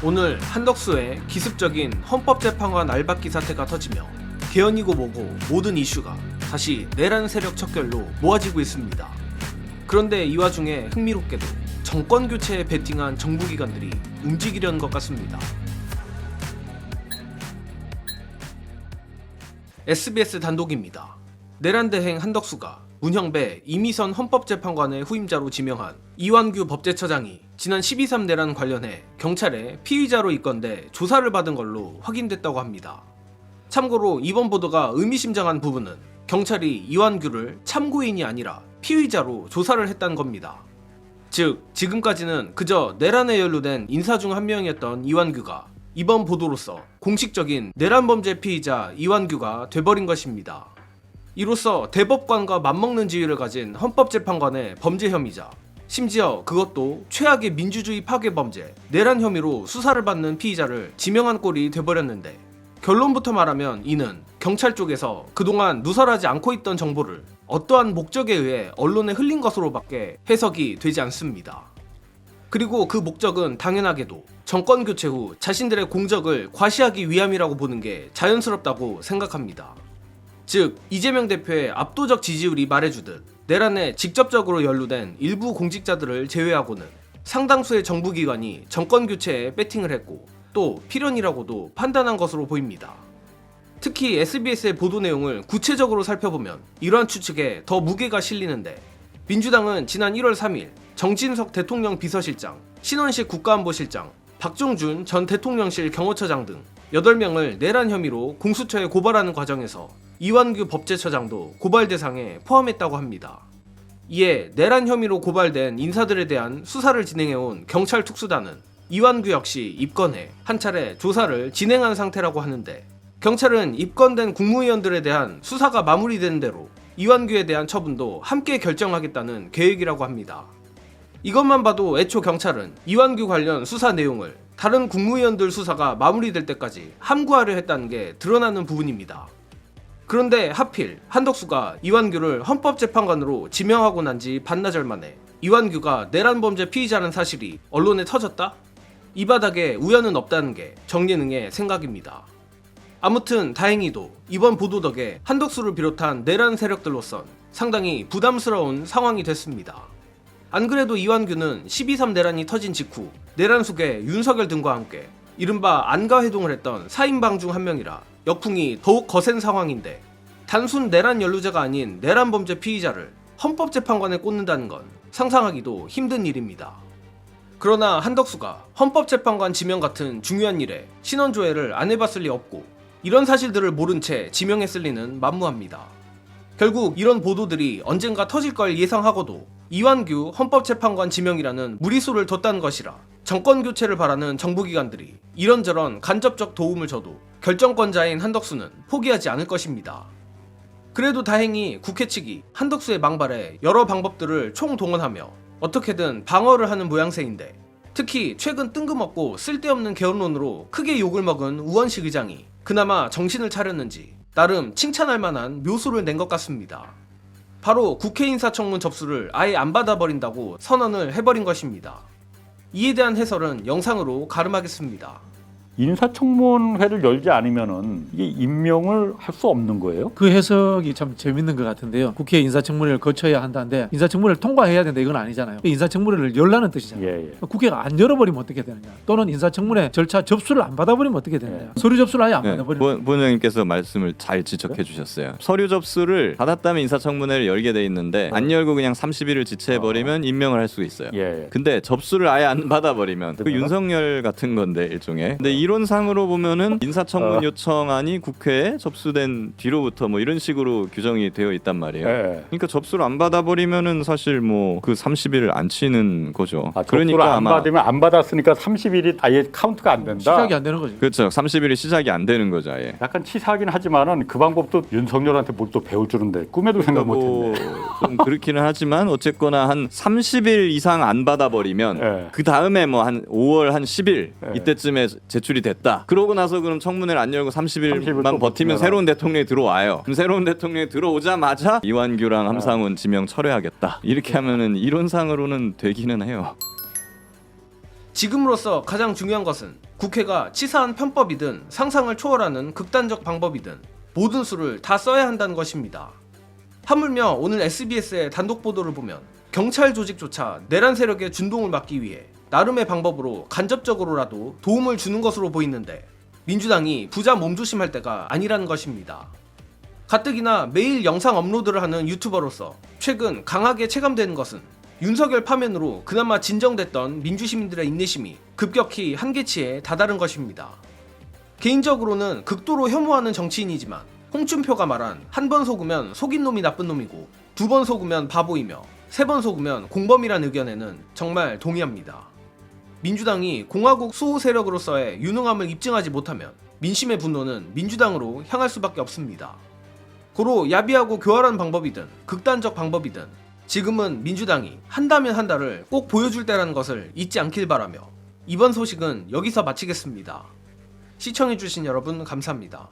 오늘 한덕수의 기습적인 헌법재판관 알박기 사태가 터지며 개헌이고 뭐고 모든 이슈가 다시 내란 세력 척결로 모아지고 있습니다. 그런데 이 와중에 흥미롭게도 정권교체에 베팅한 정부기관들이 움직이려는 것 같습니다. SBS 단독입니다. 내란대행 한덕수가 문형배 이미선 헌법재판관의 후임자로 지명한 이완규 법제처장이 지난 12.3 내란 관련해 경찰에 피의자로 입건돼 조사를 받은 걸로 확인됐다고 합니다. 참고로 이번 보도가 의미심장한 부분은 경찰이 이완규를 참고인이 아니라 피의자로 조사를 했다는 겁니다. 즉 지금까지는 그저 내란에 연루된 인사 중 한 명이었던 이완규가 이번 보도로서 공식적인 내란범죄 피의자 이완규가 돼버린 것입니다. 이로써 대법관과 맞먹는 지위를 가진 헌법재판관의 범죄 혐의자, 심지어 그것도 최악의 민주주의 파괴 범죄, 내란 혐의로 수사를 받는 피의자를 지명한 꼴이 돼버렸는데, 결론부터 말하면 이는 경찰 쪽에서 그동안 누설하지 않고 있던 정보를 어떠한 목적에 의해 언론에 흘린 것으로밖에 해석이 되지 않습니다. 그리고 그 목적은 당연하게도 정권 교체 후 자신들의 공적을 과시하기 위함이라고 보는 게 자연스럽다고 생각합니다. 즉 이재명 대표의 압도적 지지율이 말해주듯 내란에 직접적으로 연루된 일부 공직자들을 제외하고는 상당수의 정부기관이 정권교체에 배팅을 했고 또 필연이라고도 판단한 것으로 보입니다. 특히 SBS의 보도 내용을 구체적으로 살펴보면 이러한 추측에 더 무게가 실리는데, 민주당은 지난 1월 3일 정진석 대통령 비서실장, 신원식 국가안보실장, 박종준 전 대통령실 경호처장 등 8명을 내란 혐의로 공수처에 고발하는 과정에서 이완규 법제처장도 고발 대상에 포함했다고 합니다. 이에 내란 혐의로 고발된 인사들에 대한 수사를 진행해온 경찰 특수단은 이완규 역시 입건해 한 차례 조사를 진행한 상태라고 하는데, 경찰은 입건된 국무위원들에 대한 수사가 마무리되는 대로 이완규에 대한 처분도 함께 결정하겠다는 계획이라고 합니다. 이것만 봐도 애초 경찰은 이완규 관련 수사 내용을 다른 국무위원들 수사가 마무리될 때까지 함구하려 했다는 게 드러나는 부분입니다. 그런데 하필 한덕수가 이완규를 헌법재판관으로 지명하고 난 지 반나절 만에 이완규가 내란범죄 피의자라는 사실이 언론에 터졌다? 이 바닥에 우연은 없다는 게 정예능의 생각입니다. 아무튼 다행히도 이번 보도 덕에 한덕수를 비롯한 내란 세력들로선 상당히 부담스러운 상황이 됐습니다. 안 그래도 이완규는 12.3 내란이 터진 직후 내란 속에 윤석열 등과 함께 이른바 안가회동을 했던 4인방 중 한 명이라 역풍이 더욱 거센 상황인데, 단순 내란 연루자가 아닌 내란범죄 피의자를 헌법재판관에 꽂는다는 건 상상하기도 힘든 일입니다. 그러나 한덕수가 헌법재판관 지명 같은 중요한 일에 신원조회를 안 해봤을 리 없고 이런 사실들을 모른 채 지명했을 리는 만무합니다. 결국 이런 보도들이 언젠가 터질 걸 예상하고도 이완규 헌법재판관 지명이라는 무리수를 뒀다는 것이라 정권교체를 바라는 정부기관들이 이런저런 간접적 도움을 줘도 결정권자인 한덕수는 포기하지 않을 것입니다. 그래도 다행히 국회 측이 한덕수의 망발에 여러 방법들을 총동원하며 어떻게든 방어를 하는 모양새인데, 특히 최근 뜬금없고 쓸데없는 개헌론으로 크게 욕을 먹은 우원식 의장이 그나마 정신을 차렸는지 나름 칭찬할 만한 묘수를 낸 것 같습니다. 바로 국회 인사청문 접수를 아예 안 받아버린다고 선언을 해버린 것입니다. 이에 대한 해설은 영상으로 가름하겠습니다. 인사청문회를 열지 않으면은 이게 임명을 할 수 없는 거예요? 그 해석이 참 재밌는 것 같은데요. 국회 인사청문회를 거쳐야 한다는데 인사청문회를 통과해야 된다 이건 아니잖아요. 인사청문회를 열라는 뜻이잖아요. 예. 국회가 안 열어버리면 어떻게 되느냐, 또는 인사청문회 절차 접수를 안 받아버리면 어떻게 되느냐. 서류 접수를 아예 안 받아버리면. 부원장님께서 말씀을 잘 지적해 주셨어요. 서류 접수를 받았다면 인사청문회를 열게 돼 있는데 안 열고 그냥 30일을 지체해버리면 임명을 할 수 있어요. 예. 근데 접수를 아예 안 받아버리면 그 윤석열 같은 건데 일종의. 근데 이론상으로 보면은 인사청문 요청안이 국회에 접수된 뒤로부터 뭐 이런 식으로 규정이 되어 있단 말이에요. 그러니까 접수를 안 받아버리면은 사실 뭐 그 30일을 안 치는 거죠. 그러니까 안 받으면 안 받았으니까 30일이 아예 카운트가 안 된다. 시작이 안 되는 거죠. 그렇죠. 30일이 시작이 안 되는 거죠. 아예. 약간 치사하긴 하지만은 그 방법도 윤석열한테 뭘 또 배울 줄인데 꿈에도 생각 못했네. 좀 그렇기는 하지만 어쨌거나 한 30일 이상 안 받아버리면 그 다음에 뭐 한 5월 한 10일 이때쯤에 제출이 됐다. 그러고 나서 그럼 청문회를 안 열고 30일만 버티면 새로운 대통령이 들어와요. 그럼 새로운 대통령이 들어오자마자 이완규랑 함상훈 지명 철회하겠다. 이렇게 하면은 이론상으로는 되기는 해요. 지금으로서 가장 중요한 것은 국회가 치사한 편법이든 상상을 초월하는 극단적 방법이든 모든 수를 다 써야 한다는 것입니다. 하물며 오늘 SBS의 단독 보도를 보면 경찰 조직조차 내란 세력의 준동을 막기 위해 나름의 방법으로 간접적으로라도 도움을 주는 것으로 보이는데 민주당이 부자 몸조심할 때가 아니라는 것입니다. 가뜩이나 매일 영상 업로드를 하는 유튜버로서 최근 강하게 체감되는 것은 윤석열 파면으로 그나마 진정됐던 민주시민들의 인내심이 급격히 한계치에 다다른 것입니다. 개인적으로는 극도로 혐오하는 정치인이지만 홍준표가 말한 한 번 속으면 속인 놈이 나쁜 놈이고 두 번 속으면 바보이며 세 번 속으면 공범이란 의견에는 정말 동의합니다. 민주당이 공화국 수호 세력으로서의 유능함을 입증하지 못하면 민심의 분노는 민주당으로 향할 수밖에 없습니다. 고로 야비하고 교활한 방법이든 극단적 방법이든 지금은 민주당이 한다면 한다를 꼭 보여줄 때라는 것을 잊지 않길 바라며 이번 소식은 여기서 마치겠습니다. 시청해주신 여러분 감사합니다.